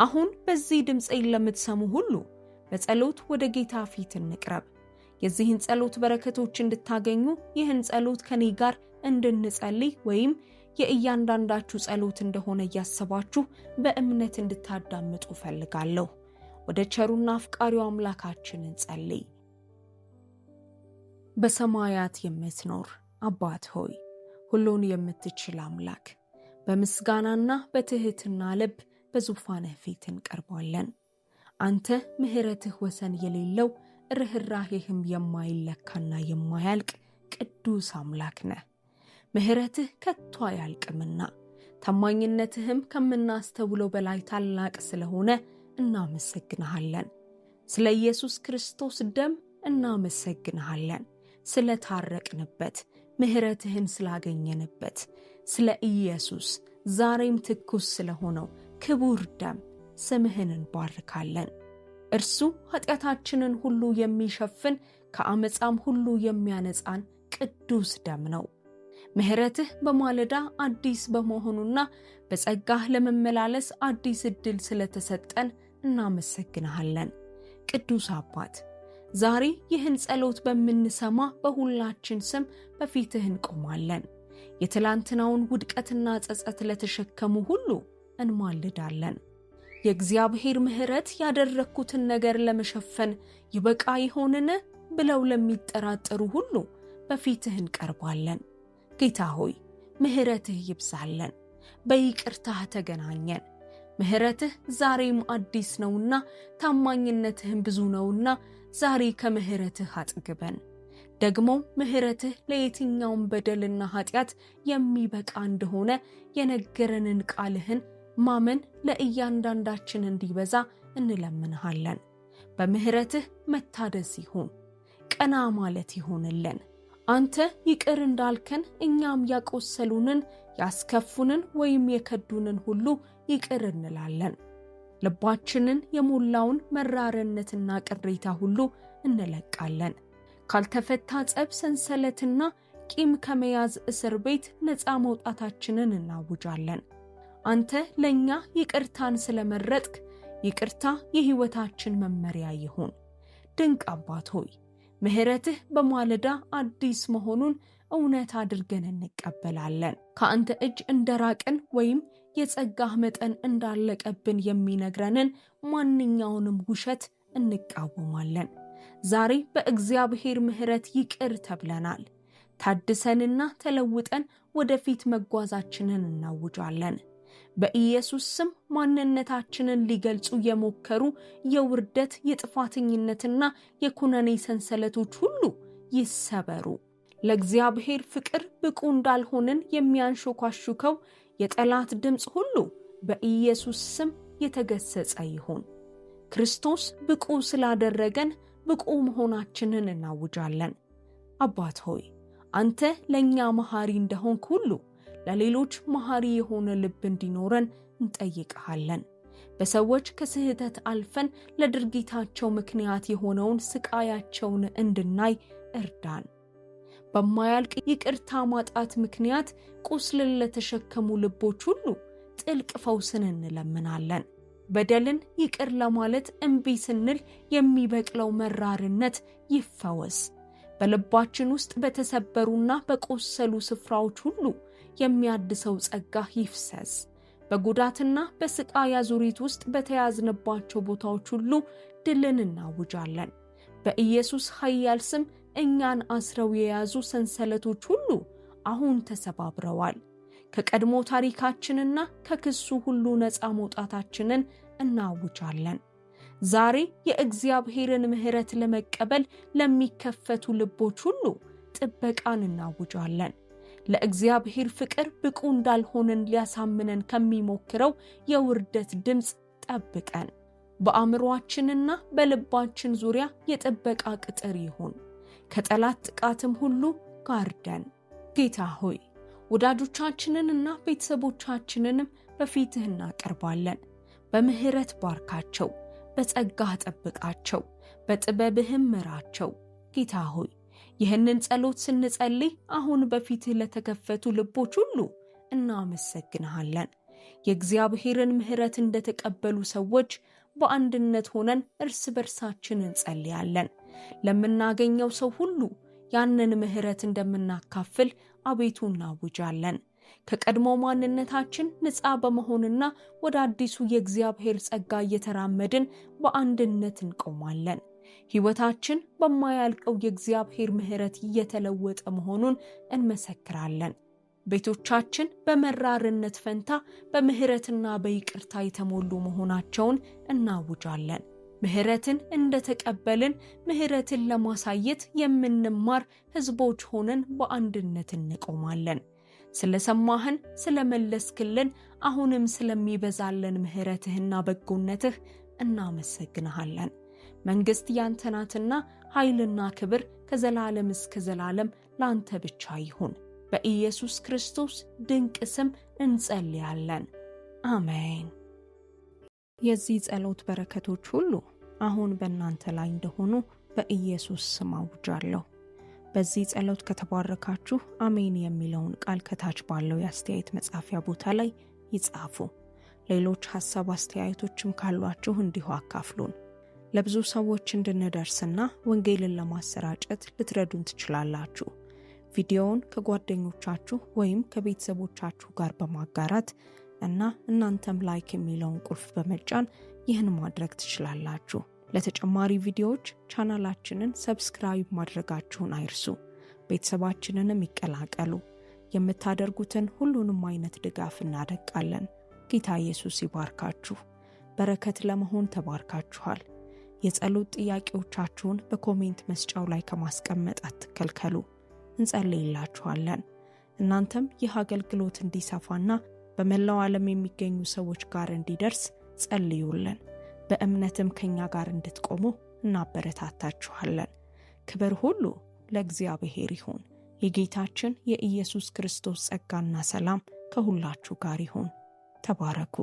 አሁን በዚህ ድምጽን ለምትሰሙ ሁሉ በጸሎት ወደ ጌታ ፊት እንቅረብ። የዚህን ጸሎት በረከቶች እንድታገኙ ይህን ጸሎት ከኔ ጋር እንድንጸልይ ወይም የእያንዳንዳችሁ ጸሎት እንደሆነ ያሰባችሁ በእምነት እንድታዳምጡ ፈልጋለሁ። ወደ ቸሩና አፍቃሪው አምላካችን እንጸልይ። በሰማያት የምትኖር አባት ሆይ፣ ሁሉን የምትችል አምላክ፣ በምስጋናና በትህትና ልብ በዙፋንህ ፊት እንቀርባለን። አንተ ምሕረትህ ወሰን የሌለው ርህራሄህም የማይለካና የማያልቅ ቅዱስ አምላክ ነህ። ምሕረትህ ከቶ አያልቅምና ታማኝነትህም ከምናስተውለው በላይ ታላቅ ስለሆነ እናመሰግንሃለን። ስለ ኢየሱስ ክርስቶስ ደም እናመሰግንሃለን። ስለ ታረቅንበት፣ ምሕረትህን ስላገኘንበት፣ ስለ ኢየሱስ ዛሬም ትኩስ ስለሆነው ክቡር ደም ስምህን እንባርካለን። እርሱ ኃጢአታችንን ሁሉ የሚሸፍን ከአመፃም ሁሉ የሚያነጻን ቅዱስ ደም ነው። ምሕረትህ በማለዳ አዲስ በመሆኑና በጸጋህ ለመመላለስ አዲስ ዕድል ስለተሰጠን እናመሰግንሃለን። ቅዱስ አባት፣ ዛሬ ይህን ጸሎት በምንሰማ በሁላችን ስም በፊትህ እንቆማለን። የትላንትናውን ውድቀትና ጸጸት ለተሸከሙ ሁሉ እንማልዳለን። የእግዚአብሔር ምሕረት ያደረኩትን ነገር ለመሸፈን ይበቃ ይሆንን ብለው ለሚጠራጠሩ ሁሉ በፊትህ እንቀርባለን። ጌታ ሆይ፣ ምሕረትህ ይብዛለን። በይቅርታህ ተገናኘን። ምሕረትህ ዛሬም አዲስ ነውና ታማኝነትህም ብዙ ነውና ዛሬ ከምሕረትህ አጥግበን። ደግሞ ምሕረትህ ለየትኛውም በደልና ኃጢአት የሚበቃ እንደሆነ የነገረንን ቃልህን ማመን ለእያንዳንዳችን እንዲበዛ እንለምንሃለን። በምሕረትህ መታደስ ይሁን፣ ቀና ማለት ይሆንልን። አንተ ይቅር እንዳልከን እኛም ያቆሰሉንን፣ ያስከፉንን ወይም የከዱንን ሁሉ ይቅር እንላለን። ልባችንን የሞላውን መራርነትና ቅሬታ ሁሉ እንለቃለን። ካልተፈታ ጸብ ሰንሰለትና ቂም ከመያዝ እስር ቤት ነፃ መውጣታችንን እናውጃለን። አንተ ለኛ ይቅርታን ስለመረጥክ ይቅርታ የሕይወታችን መመሪያ ይሁን። ድንቅ አባት ሆይ፣ ምሕረትህ በማለዳ አዲስ መሆኑን እውነት አድርገን እንቀበላለን። ከአንተ እጅ እንደራቅን ወይም የጸጋህ መጠን እንዳለቀብን የሚነግረንን ማንኛውንም ውሸት እንቃወማለን። ዛሬ በእግዚአብሔር ምሕረት ይቅር ተብለናል። ታድሰንና ተለውጠን ወደፊት መጓዛችንን እናውጃለን። በኢየሱስ ስም ማንነታችንን ሊገልጹ የሞከሩ የውርደት፣ የጥፋተኝነትና የኩነኔ ሰንሰለቶች ሁሉ ይሰበሩ። ለእግዚአብሔር ፍቅር ብቁ እንዳልሆንን የሚያንሾካሹከው የጠላት ድምፅ ሁሉ በኢየሱስ ስም የተገሰጸ ይሁን። ክርስቶስ ብቁ ስላደረገን ብቁ መሆናችንን እናውጃለን። አባት ሆይ፣ አንተ ለኛ መሐሪ እንደሆንክ ሁሉ ለሌሎች መሐሪ የሆነ ልብ እንዲኖረን እንጠይቅሃለን። በሰዎች ከስህተት አልፈን ለድርጊታቸው ምክንያት የሆነውን ስቃያቸውን እንድናይ እርዳን። በማያልቅ ይቅርታ ማጣት ምክንያት ቁስልን ለተሸከሙ ልቦች ሁሉ ጥልቅ ፈውስን እንለምናለን። በደልን ይቅር ለማለት እምቢ ስንል የሚበቅለው መራርነት ይፈወስ። በልባችን ውስጥ በተሰበሩና በቆሰሉ ስፍራዎች ሁሉ የሚያድሰው ጸጋ ይፍሰስ። በጉዳትና በስቃይ አዙሪት ውስጥ በተያዝንባቸው ቦታዎች ሁሉ ድልን እናውጃለን። በኢየሱስ ኃያል ስም እኛን አስረው የያዙ ሰንሰለቶች ሁሉ አሁን ተሰባብረዋል። ከቀድሞ ታሪካችንና ከክሱ ሁሉ ነፃ መውጣታችንን እናውጃለን። ዛሬ የእግዚአብሔርን ምሕረት ለመቀበል ለሚከፈቱ ልቦች ሁሉ ጥበቃን እናውጃለን። ለእግዚአብሔር ፍቅር ብቁ እንዳልሆንን ሊያሳምነን ከሚሞክረው የውርደት ድምፅ ጠብቀን። በአእምሮአችንና በልባችን ዙሪያ የጥበቃ ቅጥር ይሁን። ከጠላት ጥቃትም ሁሉ ጋርደን። ጌታ ሆይ፣ ወዳጆቻችንንና ቤተሰቦቻችንንም በፊትህ እናቀርባለን። በምሕረት ባርካቸው፣ በጸጋህ ጠብቃቸው፣ በጥበብህም ምራቸው። ጌታ ሆይ፣ ይህንን ጸሎት ስንጸልይ አሁን በፊትህ ለተከፈቱ ልቦች ሁሉ እናመሰግንሃለን። የእግዚአብሔርን ምሕረት እንደተቀበሉ ሰዎች በአንድነት ሆነን እርስ በርሳችን እንጸልያለን። ለምናገኘው ሰው ሁሉ ያንን ምሕረት እንደምናካፍል አቤቱ እናውጃለን። ከቀድሞ ማንነታችን ነፃ በመሆንና ወደ አዲሱ የእግዚአብሔር ጸጋ እየተራመድን በአንድነት እንቆማለን። ሕይወታችን በማያልቀው የእግዚአብሔር ምሕረት እየተለወጠ መሆኑን እንመሰክራለን። ቤቶቻችን በመራርነት ፈንታ በምሕረትና በይቅርታ የተሞሉ መሆናቸውን እናውጃለን። ምሕረትን እንደተቀበልን ምሕረትን ለማሳየት የምንማር ሕዝቦች ሆነን በአንድነት እንቆማለን። ስለሰማህን፣ ስለመለስክልን፣ አሁንም ስለሚበዛልን ምሕረትህና በጎነትህ እናመሰግንሃለን። መንግሥት ያንተ ናትና ኃይልና ክብር ከዘላለም እስከ ዘላለም ላንተ ብቻ ይሁን። በኢየሱስ ክርስቶስ ድንቅ ስም እንጸልያለን። አሜን። የዚህ ጸሎት በረከቶች ሁሉ አሁን በእናንተ ላይ እንደሆኑ በኢየሱስ ስም አውጃለሁ። በዚህ ጸሎት ከተባረካችሁ አሜን የሚለውን ቃል ከታች ባለው የአስተያየት መጻፊያ ቦታ ላይ ይጻፉ። ሌሎች ሐሳብ አስተያየቶችም ካሏችሁ እንዲሁ አካፍሉን። ለብዙ ሰዎች እንድንደርስና ወንጌልን ለማሰራጨት ልትረዱን ትችላላችሁ። ቪዲዮውን ከጓደኞቻችሁ ወይም ከቤተሰቦቻችሁ ጋር በማጋራት እና እናንተም ላይክ የሚለውን ቁልፍ በመጫን ይህን ማድረግ ትችላላችሁ። ለተጨማሪ ቪዲዮዎች ቻናላችንን ሰብስክራይብ ማድረጋችሁን አይርሱ። ቤተሰባችንንም ይቀላቀሉ። የምታደርጉትን ሁሉንም አይነት ድጋፍ እናደርጋለን። ጌታ ኢየሱስ ይባርካችሁ። በረከት ለመሆን ተባርካችኋል። የጸሎት ጥያቄዎቻችሁን በኮሜንት መስጫው ላይ ከማስቀመጥ አትከልከሉ። እንጸልይላችኋለን። እናንተም ይህ አገልግሎት እንዲሰፋና በመላው ዓለም የሚገኙ ሰዎች ጋር እንዲደርስ ጸልዩልን። በእምነትም ከኛ ጋር እንድትቆሙ እናበረታታችኋለን። ክብር ሁሉ ለእግዚአብሔር ይሁን። የጌታችን የኢየሱስ ክርስቶስ ጸጋና ሰላም ከሁላችሁ ጋር ይሁን። ተባረኩ።